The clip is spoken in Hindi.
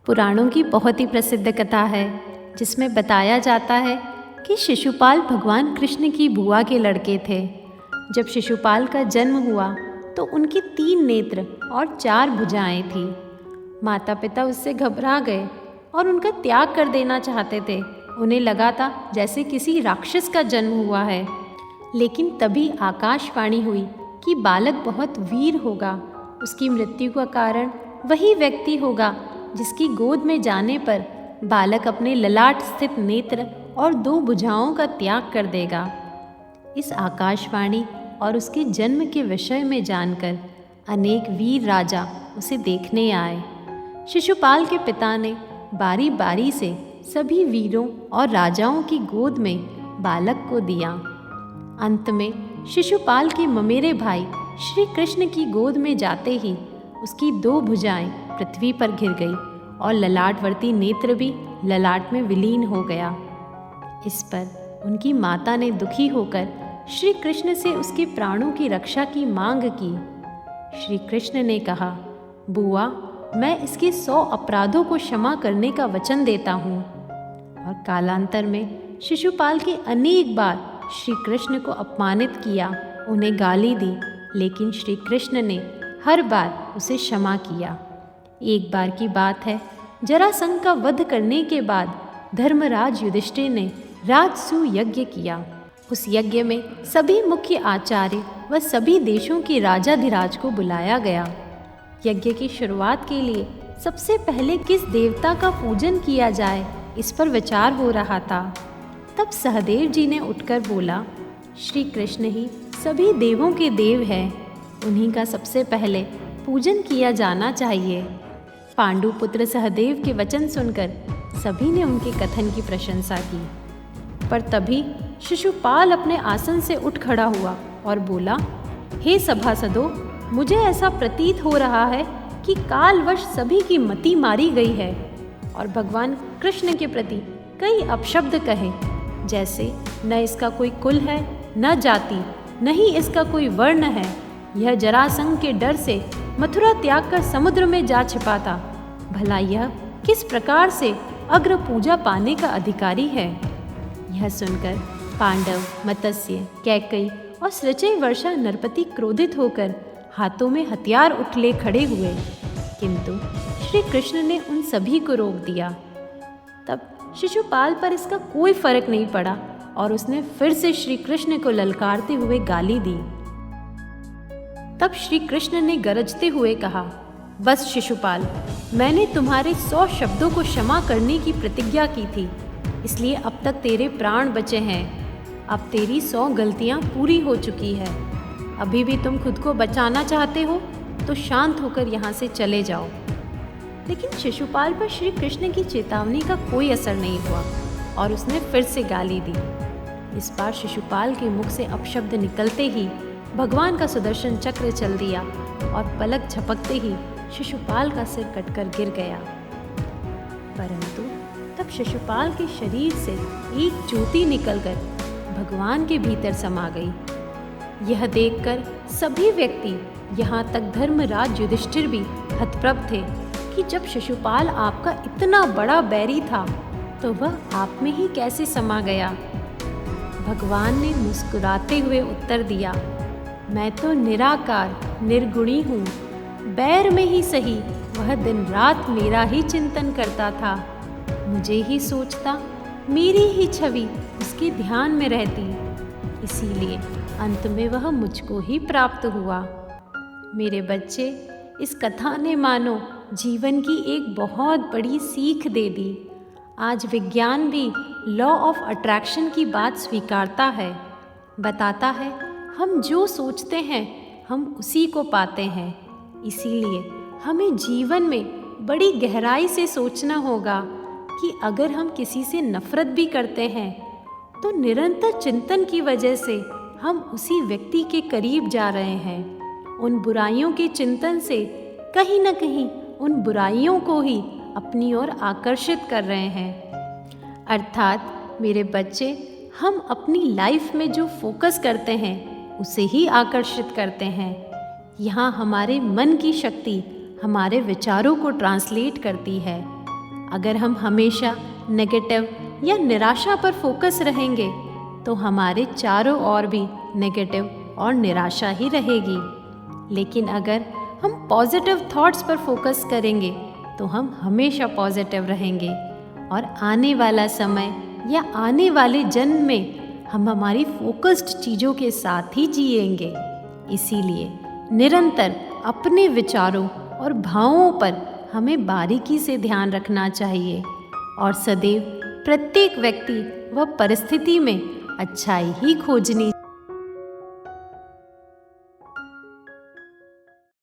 पुराणों की बहुत ही प्रसिद्ध कथा है जिसमें बताया जाता है कि शिशुपाल भगवान कृष्ण की बुआ के लड़के थे। जब शिशुपाल का जन्म हुआ तो उनके 3 नेत्र और 4 भुजाएं थीं। माता पिता उससे घबरा गए और उनका त्याग कर देना चाहते थे। उन्हें लगा था जैसे किसी राक्षस का जन्म हुआ है। लेकिन तभी आकाशवाणी हुई कि बालक बहुत वीर होगा। उसकी मृत्यु का कारण वही व्यक्ति होगा जिसकी गोद में जाने पर बालक अपने ललाट स्थित नेत्र और 2 भुजाओं का त्याग कर देगा। इस आकाशवाणी और उसके जन्म के विषय में जानकर अनेक वीर राजा उसे देखने आए। शिशुपाल के पिता ने बारी बारी से सभी वीरों और राजाओं की गोद में बालक को दिया। अंत में शिशुपाल के ममेरे भाई श्री कृष्ण की गोद में जाते ही उसकी 2 भुजाएं पृथ्वी पर गिर गई और ललाटवर्ती नेत्र भी ललाट में विलीन हो गया। इस पर उनकी माता ने दुखी होकर श्री कृष्ण से उसके प्राणों की रक्षा की मांग की। श्री कृष्ण ने कहा, बुआ, मैं इसके 100 अपराधों को क्षमा करने का वचन देता हूँ। और कालांतर में शिशुपाल के अनेक बार श्री कृष्ण को अपमानित किया, उन्हें गाली दी, लेकिन श्री कृष्ण ने हर बार उसे क्षमा किया। एक बार की बात है, जरासंध का वध करने के बाद धर्मराज युधिष्ठिर ने राजसूय यज्ञ किया। उस यज्ञ में सभी मुख्य आचार्य व सभी देशों के राजाधिराज को बुलाया गया। यज्ञ की शुरुआत के लिए सबसे पहले किस देवता का पूजन किया जाए, इस पर विचार हो रहा था। तब सहदेव जी ने उठकर बोला, श्री कृष्ण ही सभी देवों के देव हैं, उन्हीं का सबसे पहले पूजन किया जाना चाहिए। पांडु पुत्र सहदेव के वचन सुनकर सभी ने उनके कथन की प्रशंसा की। पर तभी शिशुपाल अपने आसन से उठ खड़ा हुआ और बोला, हे सभासदों, मुझे ऐसा प्रतीत हो रहा है कि कालवश सभी की मति मारी गई है और भगवान कृष्ण के प्रति कई अपशब्द कहे, जैसे न इसका कोई कुल है, न जाति, न ही इसका कोई वर्ण है। यह जरासंध के डर से मथुरा त्याग कर समुद्र में जा छिपा था। भला यह किस प्रकार से अग्र पूजा पाने का अधिकारी है। यह सुनकर पांडव, मत्स्य, कैकेयी और सृचय वर्षा नरपति क्रोधित होकर हाथों में हथियार उठले खड़े हुए, किंतु श्री कृष्ण ने उन सभी को रोक दिया। तब शिशुपाल पर इसका कोई फर्क नहीं पड़ा और उसने फिर से श्री कृष्ण को ललकारते हुए गाली दी। तब श्री कृष्ण ने गरजते हुए कहा, बस शिशुपाल, मैंने तुम्हारे 100 शब्दों को क्षमा करने की प्रतिज्ञा की थी, इसलिए अब तक तेरे प्राण बचे हैं। अब तेरी 100 गलतियां पूरी हो चुकी है। अभी भी तुम खुद को बचाना चाहते हो तो शांत होकर यहाँ से चले जाओ। लेकिन शिशुपाल पर श्री कृष्ण की चेतावनी का कोई असर नहीं हुआ और उसने फिर से गाली दी। इस बार शिशुपाल के मुख से अपशब्द निकलते ही भगवान का सुदर्शन चक्र चल दिया और पलक झपकते ही शिशुपाल का सिर कटकर गिर गया। परंतु तब शिशुपाल के शरीर से एक ज्योति निकलकर भगवान के भीतर समा गई। यह देखकर सभी व्यक्ति, यहाँ तक धर्मराज युधिष्ठिर भी हतप्रभ थे कि जब शिशुपाल आपका इतना बड़ा बैरी था तो वह आप में ही कैसे समा गया। भगवान ने मुस्कुराते हुए उत्तर दिया, मैं तो निराकार निर्गुणी हूँ। बैर में ही सही वह दिन रात मेरा ही चिंतन करता था, मुझे ही सोचता, मेरी ही छवि उसके ध्यान में रहती, इसीलिए अंत में वह मुझको ही प्राप्त हुआ। मेरे बच्चे, इस कथा ने मानो जीवन की एक बहुत बड़ी सीख दे दी। आज विज्ञान भी लॉ ऑफ अट्रैक्शन की बात स्वीकारता है, बताता है हम जो सोचते हैं हम उसी को पाते हैं। इसीलिए हमें जीवन में बड़ी गहराई से सोचना होगा कि अगर हम किसी से नफरत भी करते हैं तो निरंतर चिंतन की वजह से हम उसी व्यक्ति के करीब जा रहे हैं। उन बुराइयों के चिंतन से कहीं न कहीं उन बुराइयों को ही अपनी ओर आकर्षित कर रहे हैं। अर्थात मेरे बच्चे, हम अपनी लाइफ में जो फोकस करते हैं उसे ही आकर्षित करते हैं। यहाँ हमारे मन की शक्ति हमारे विचारों को ट्रांसलेट करती है। अगर हम हमेशा नेगेटिव या निराशा पर फोकस रहेंगे तो हमारे चारों ओर भी नेगेटिव और निराशा ही रहेगी। लेकिन अगर हम पॉजिटिव थॉट्स पर फोकस करेंगे तो हम हमेशा पॉजिटिव रहेंगे और आने वाला समय या आने वाले जन्म में हम हमारी फोकस्ड चीज़ों के साथ ही जिएंगे। इसीलिए निरंतर अपने विचारों और भावों पर हमें बारीकी से ध्यान रखना चाहिए और सदैव प्रत्येक व्यक्ति व परिस्थिति में अच्छाई ही खोजनी